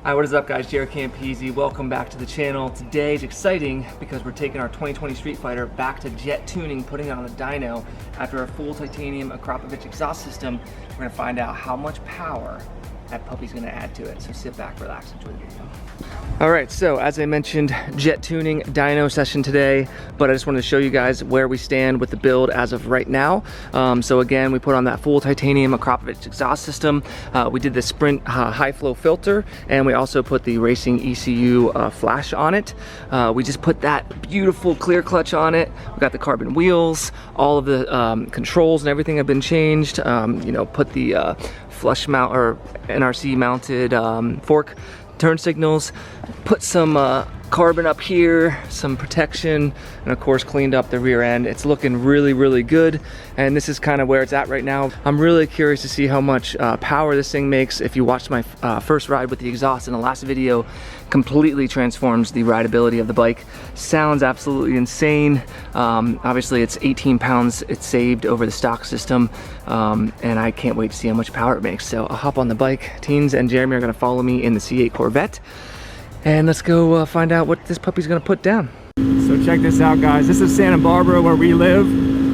Hi, what is up guys? JaretCampisi. Welcome back to the channel. Today is exciting because we're taking our 2020 Streetfighter back to jet tuning, putting it on the dyno. After a full titanium Akra exhaust system, we're gonna find out how much power that puppy's gonna add to it. So sit back, relax, enjoy the video. All right, so as I mentioned, jet tuning dyno session today, but I just wanted to show you guys where we stand with the build as of right now. So again, we put on that full titanium Akra exhaust system. We did the Sprint high flow filter, and we also put the racing ECU flash on it. We just put that beautiful clear clutch on it. We got the carbon wheels, all of the controls and everything have been changed. You know, put the flush mount or NRC mounted fork turn signals, put some carbon up here, some protection, and of course cleaned up the rear end. It's looking really, really good, and this is kind of where it's at right now. I'm really curious to see how much power this thing makes. If you watched my first ride with the exhaust in the last video, completely transforms the rideability of the bike. Sounds absolutely insane. Obviously it's 18 pounds it's saved over the stock system, and I can't wait to see how much power it makes. So I'll hop on the bike. Teens and Jeremy are gonna follow me in the C8 Corvette, and let's go find out what this puppy's gonna put down. So check this out guys, this is Santa Barbara where we live.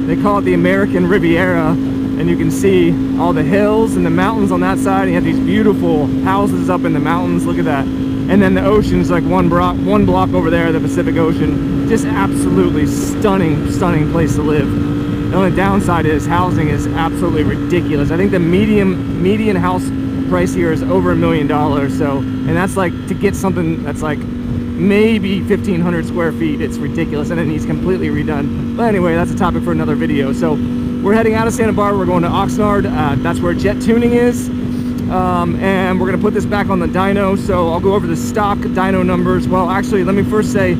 They call it the American Riviera, and you can see all the hills and the mountains on that side. You have these beautiful houses up in the mountains, look at that. And then the ocean's like one block over there, the Pacific Ocean. Just absolutely stunning, stunning place to live. The only downside is housing is absolutely ridiculous. I think the median house price here is over $1 million. So, and that's like to get something that's like maybe 1,500 square feet. It's ridiculous, and it needs completely redone. But anyway, that's a topic for another video. So we're heading out of Santa Barbara. We're going to Oxnard. That's where jet tuning is. And we're gonna put this back on the dyno. So I'll go over the stock dyno numbers. Well, actually, let me first say,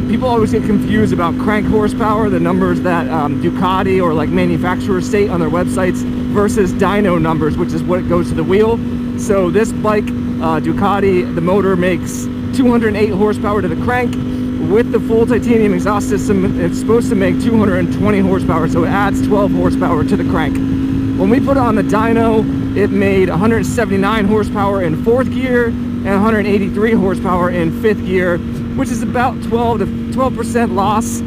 people always get confused about crank horsepower, the numbers that Ducati or like manufacturers state on their websites, versus dyno numbers, which is what goes to the wheel. So this bike, Ducati, the motor makes 208 horsepower to the crank. With the full titanium exhaust system, it's supposed to make 220 horsepower, so it adds 12 horsepower to the crank. When we put it on the dyno, it made 179 horsepower in 4th gear and 183 horsepower in 5th gear, which is about 12% loss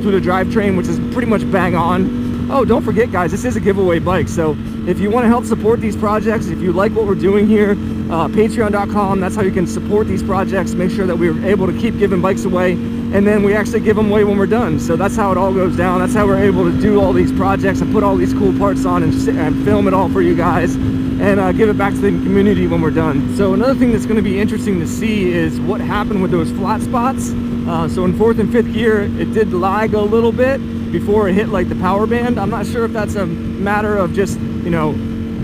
through the drivetrain, which is pretty much bang on. Oh, don't forget guys, this is a giveaway bike, so if you want to help support these projects, if you like what we're doing here, patreon.com, that's how you can support these projects, make sure that we're able to keep giving bikes away, and then we actually give them away when we're done. So that's how it all goes down. That's how we're able to do all these projects and put all these cool parts on and film it all for you guys, and give it back to the community when we're done. So another thing that's going to be interesting to see is what happened with those flat spots. So in 4th and 5th gear, it did lag a little bit before it hit like the power band. I'm not sure if that's a matter of just, you know,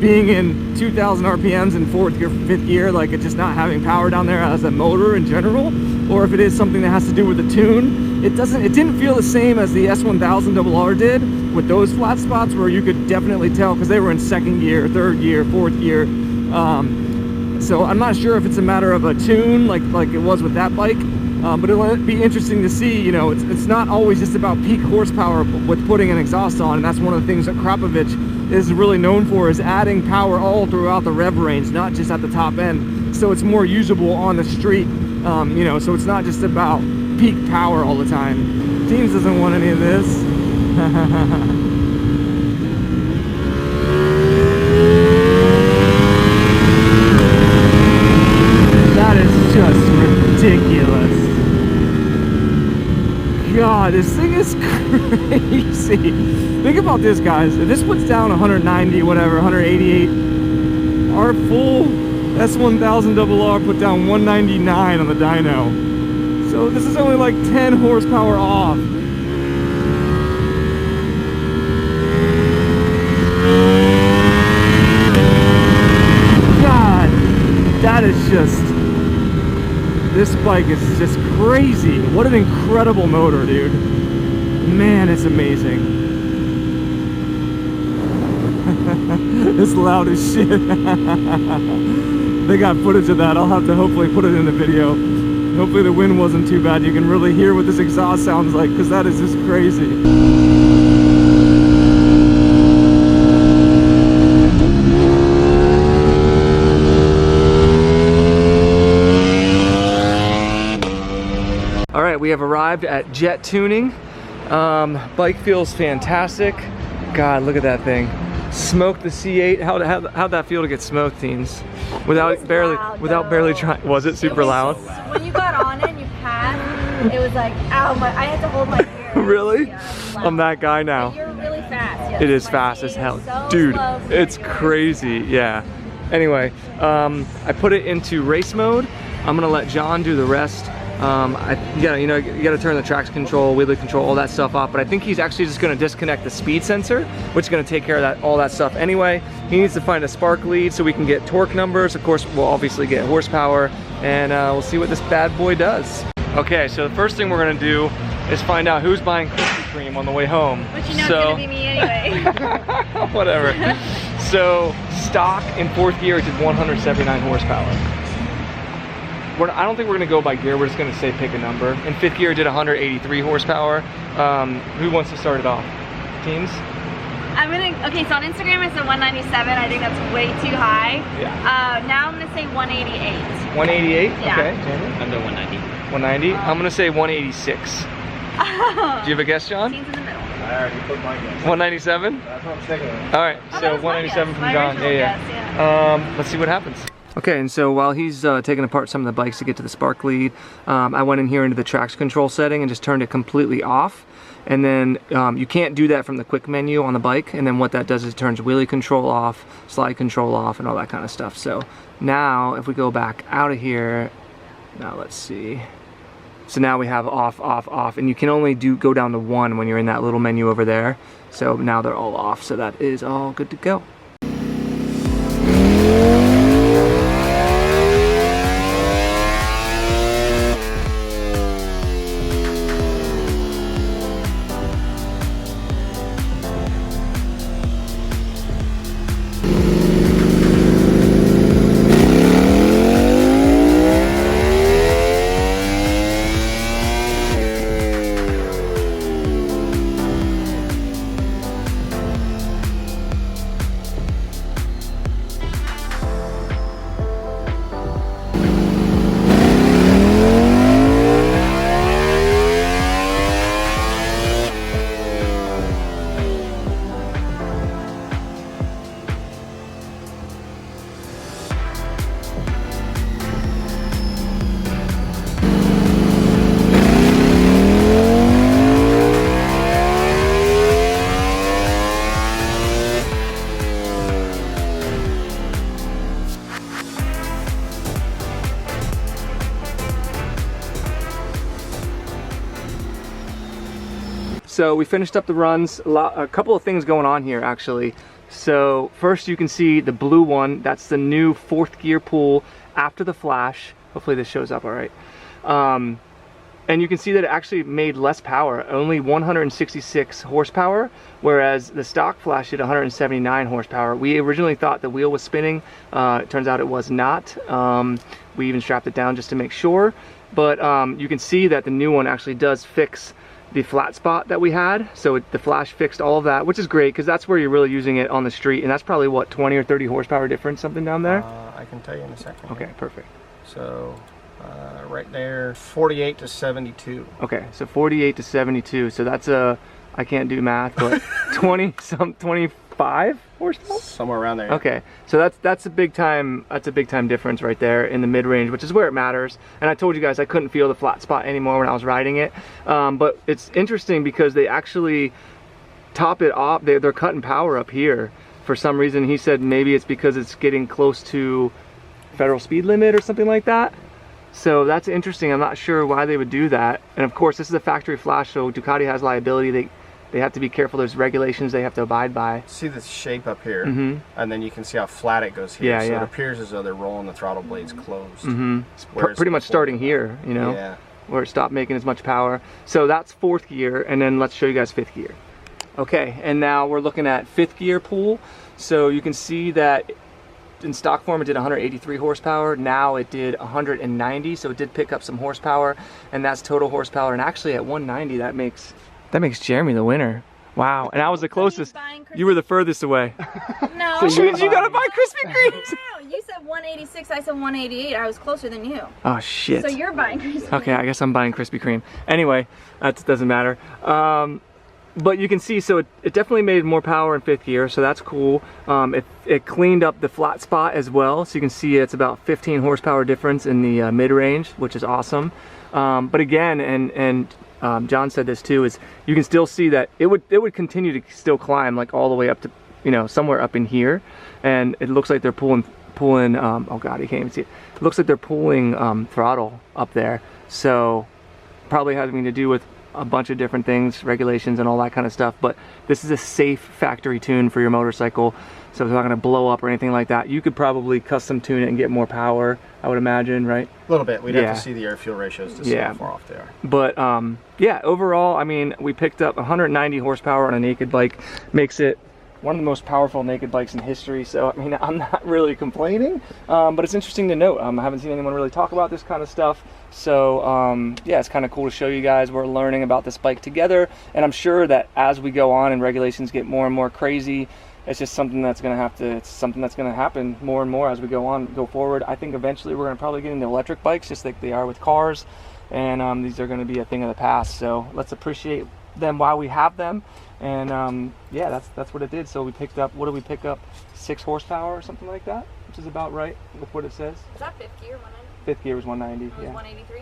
being in 2,000 RPMs in 4th gear, 5th gear, like it just not having power down there as a motor in general, or if it is something that has to do with the tune. It didn't feel the same as the S1000RR did with those flat spots, where you could definitely tell because they were in 2nd gear, 3rd gear, 4th gear. So I'm not sure if it's a matter of a tune like it was with that bike. But it'll be interesting to see. You know, it's not always just about peak horsepower with putting an exhaust on, and that's one of the things that Krapovich is really known for, is adding power all throughout the rev range, not just at the top end, so it's more usable on the street. You know, so it's not just about peak power all the time. Teams doesn't want any of this. That is just ridiculous. God, this thing is crazy. Think about this, guys. If this puts down 190, whatever, 188, our full S1000RR put down 199 on the dyno. So this is only like 10 horsepower off. God, that is just... This bike is just crazy. What an incredible motor, dude. Man, it's amazing. It's loud as shit. They got footage of that. I'll have to hopefully put it in the video. Hopefully the wind wasn't too bad. You can really hear what this exhaust sounds like, because that is just crazy. right, we have arrived at Jet Tuning. Bike feels fantastic. God, look at that thing. Smoked the C8. How'd that feel to get smoked, teens? Without barely trying. Was it super loud? When you got on it and you passed, it was like, ow, I had to hold my ear. Really? Yeah, I'm that guy now. But you're really fast. Yes. It is fast as hell. So Dude, slow, it's crazy, yeah. Anyway, I put it into race mode. I'm gonna let John do the rest. You gotta turn the traction control, wheelie control, all that stuff off, but I think he's actually just gonna disconnect the speed sensor, which is gonna take care of all that stuff anyway. He needs to find a spark lead so we can get torque numbers. Of course, we'll obviously get horsepower, and we'll see what this bad boy does. Okay, so the first thing we're gonna do is find out who's buying Krispy Kreme on the way home. But you know it's gonna be me anyway. Whatever. So, stock in 4th gear, it did 179 horsepower. I don't think we're gonna go by gear, we're just gonna say pick a number. In 5th gear, it did 183 horsepower. Who wants to start it off? Teams? Okay, so on Instagram it said 197, I think that's way too high. Yeah. Now I'm gonna say 188. 188? Yeah. Okay, Jamie? I'm doing 190. 190? I'm gonna say 186. Do you have a guess, John? Teams in the middle. I already put my guess. 197? That's what I'm thinking. All right, Oh, so that was my 197 guess. from My John. original Yeah. guess, Let's see what happens. Okay, and so while he's taking apart some of the bikes to get to the spark lead, I went in here into the traction control setting and just turned it completely off. And then you can't do that from the quick menu on the bike. And then what that does is it turns wheelie control off, slide control off, and all that kind of stuff. So now if we go back out of here, now let's see. So now we have off, off, off, and you can only go down to 1 when you're in that little menu over there. So now they're all off, so that is all good to go. So we finished up the runs, a couple of things going on here actually. So first you can see the blue one, that's the new 4th gear pool after the flash. Hopefully this shows up all right. And you can see that it actually made less power, only 166 horsepower, whereas the stock flash did 179 horsepower. We originally thought the wheel was spinning. It turns out it was not. We even strapped it down just to make sure. But you can see that the new one actually does fix the flat spot that we had. So the flash fixed all of that, which is great because that's where you're really using it on the street. And that's probably what, 20 or 30 horsepower difference, something down there? I can tell you in a second. Okay, perfect. So right there, 48 to 72. Okay, so 48 to 72. So that's I can't do math, but 25 horsepower? Somewhere around there. Okay, so that's a big time difference right there in the mid-range, which is where it matters. And I told you guys I couldn't feel the flat spot anymore when I was riding it. But it's interesting because they actually top it off. They're cutting power up here for some reason. He said maybe it's because it's getting close to federal speed limit or something like that. So that's interesting. I'm not sure why they would do that. And of course, this is a factory flash, so Ducati has liability. They have to be careful. There's regulations they have to abide by. See the shape up here, Mm-hmm. and then you can see how flat it goes here. Yeah, so yeah. it appears as though they're rolling the throttle blades closed. Mm-hmm. Whereas Pretty much before- starting here, you know, Yeah. where it stopped making as much power. So that's 4th gear, and then let's show you guys 5th gear. Okay, and now we're looking at 5th gear pool. So you can see that in stock form it did 183 horsepower. Now it did 190, so it did pick up some horsepower, and that's total horsepower. And actually at 190, that makes Jeremy the winner. Wow, and I was the closest. You were the furthest away. No. So which means you gotta buy Krispy Kremes. No, You said 186, I said 188. I was closer than you. Oh shit. So you're buying Krispy Kreme. Okay, I guess I'm buying Krispy Kreme. Anyway, that doesn't matter. But you can see, so it definitely made more power in 5th gear, so that's cool. It cleaned up the flat spot as well, so you can see it's about 15 horsepower difference in the mid-range, which is awesome. But again, and John said this too, is you can still see that it would continue to still climb like all the way up to, you know, somewhere up in here, and it looks like they're pulling oh god, you can't even see it. It looks like they're pulling throttle up there, so probably having to do with a bunch of different things, regulations and all that kind of stuff. But this is a safe factory tune for your motorcycle, so it's not going to blow up or anything like that. You could probably custom tune it and get more power, I would imagine, right? A little bit. We'd have to see the air fuel ratios to see how far off they are. But yeah, overall, I mean, we picked up 190 horsepower on a naked bike. Makes it one of the most powerful naked bikes in history, so I mean, I'm not really complaining, but it's interesting to note. I haven't seen anyone really talk about this kind of stuff, so yeah, it's kind of cool to show you guys. We're learning about this bike together, and I'm sure that as we go on and regulations get more and more crazy, it's just something that's going to happen more and more as we go forward. I think eventually we're going to probably get into electric bikes, just like they are with cars, and these are going to be a thing of the past, so let's appreciate them while we have them. And yeah, that's what it did. So we picked up, what did we pick up, 6 horsepower or something like that, which is about right with what it says. Is that 5th gear, 190? 5th gear was 190. It was yeah. 183?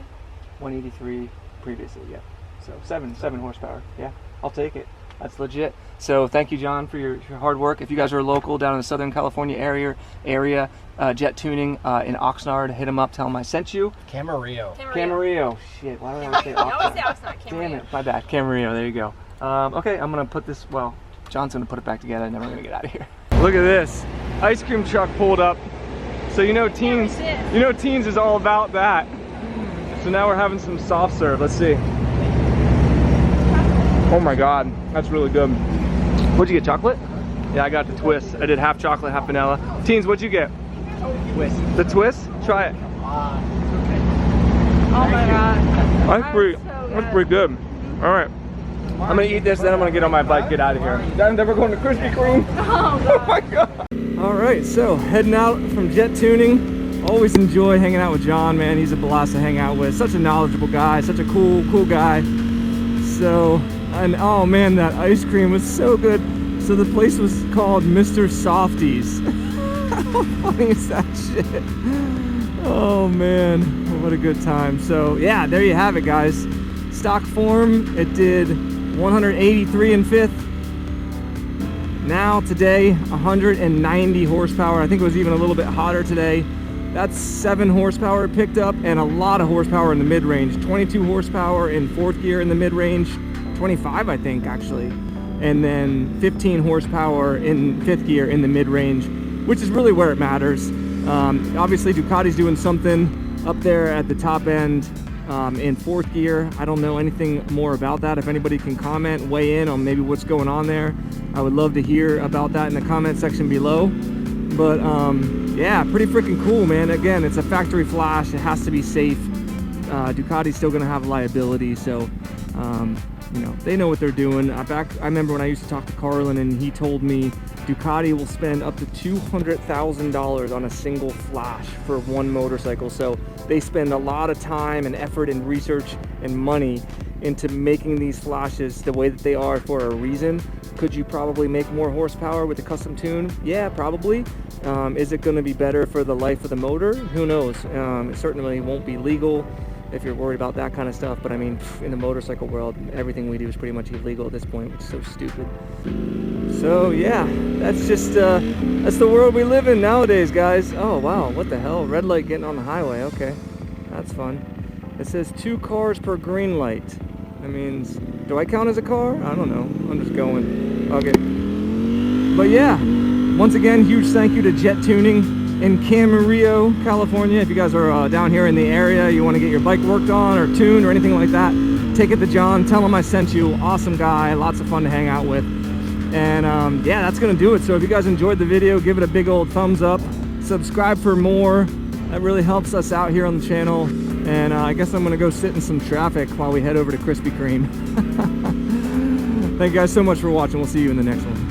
183 previously, yeah. So 7 horsepower. Yeah, I'll take it. That's legit. So thank you, John, for your hard work. If you guys are local down in the Southern California area, Jet Tuning in Oxnard, hit them up, tell them I sent you. Camarillo. Camarillo. Shit, why do I always say Oxnard? I always say Oxnard, Camarillo. Damn it, my bad. Camarillo, there you go. Okay, I'm gonna put this, well, John's gonna put it back together and then we're gonna get out of here. Look at this. Ice cream truck pulled up. So you know Teens is all about that. So now we're having some soft serve. Let's see. Oh my god, that's really good. What'd you get, chocolate? Yeah, I got the twist. I did half chocolate, half vanilla. Teens, what'd you get? Twist. The twist? Try it. Oh my god. That's pretty good. All right. I'm gonna eat this, then I'm gonna get on my bike, get out of here. Then we're going to Krispy Kreme. Oh, God. Oh my god. All right, so heading out from Jet Tuning. Always enjoy hanging out with John, man. He's a blast to hang out with. Such a knowledgeable guy, such a cool guy. So, and oh man, that ice cream was so good. So the place was called Mr. Softies. How funny is that shit? Oh man, what a good time. So yeah, there you have it, guys. Stock form, it did 183 in 5th. Now today, 190 horsepower. I think it was even a little bit hotter today. That's 7 horsepower it picked up, and a lot of horsepower in the mid-range. 22 horsepower in 4th gear in the mid-range, 25 I think actually, and then 15 horsepower in 5th gear in the mid-range, which is really where it matters. Obviously Ducati's doing something up there at the top end in 4th gear. I don't know anything more about that. If anybody can comment, weigh in on maybe what's going on there, I would love to hear about that in the comment section below. But yeah, pretty freaking cool, man. Again, it's a factory flash, it has to be safe. Ducati's still gonna have liability, so you know, they know what they're doing. I remember when I used to talk to Carlin, and he told me Ducati will spend up to $200,000 on a single flash for one motorcycle. So they spend a lot of time and effort and research and money into making these flashes the way that they are for a reason. Could you probably make more horsepower with a custom tune? Yeah, probably. Is it going to be better for the life of the motor? Who knows? It certainly won't be legal if you're worried about that kind of stuff, but I mean, in the motorcycle world, everything we do is pretty much illegal at this point, which is so stupid. So yeah, that's just that's the world we live in nowadays, guys. Oh wow, what the hell? Red light getting on the highway. Okay, that's fun. It says 2 cars per green light. That means, do I count as a car? I don't know, I'm just going. Okay, but yeah, once again, huge thank you to Jet Tuning in Camarillo, California. If you guys are down here in the area, you want to get your bike worked on or tuned or anything like that, take it to John, tell him I sent you. Awesome guy, lots of fun to hang out with. And yeah, that's gonna do it. So if you guys enjoyed the video, give it a big old thumbs up, subscribe for more. That really helps us out here on the channel. And I guess I'm gonna go sit in some traffic while we head over to Krispy Kreme. Thank you guys so much for watching. We'll see you in the next one.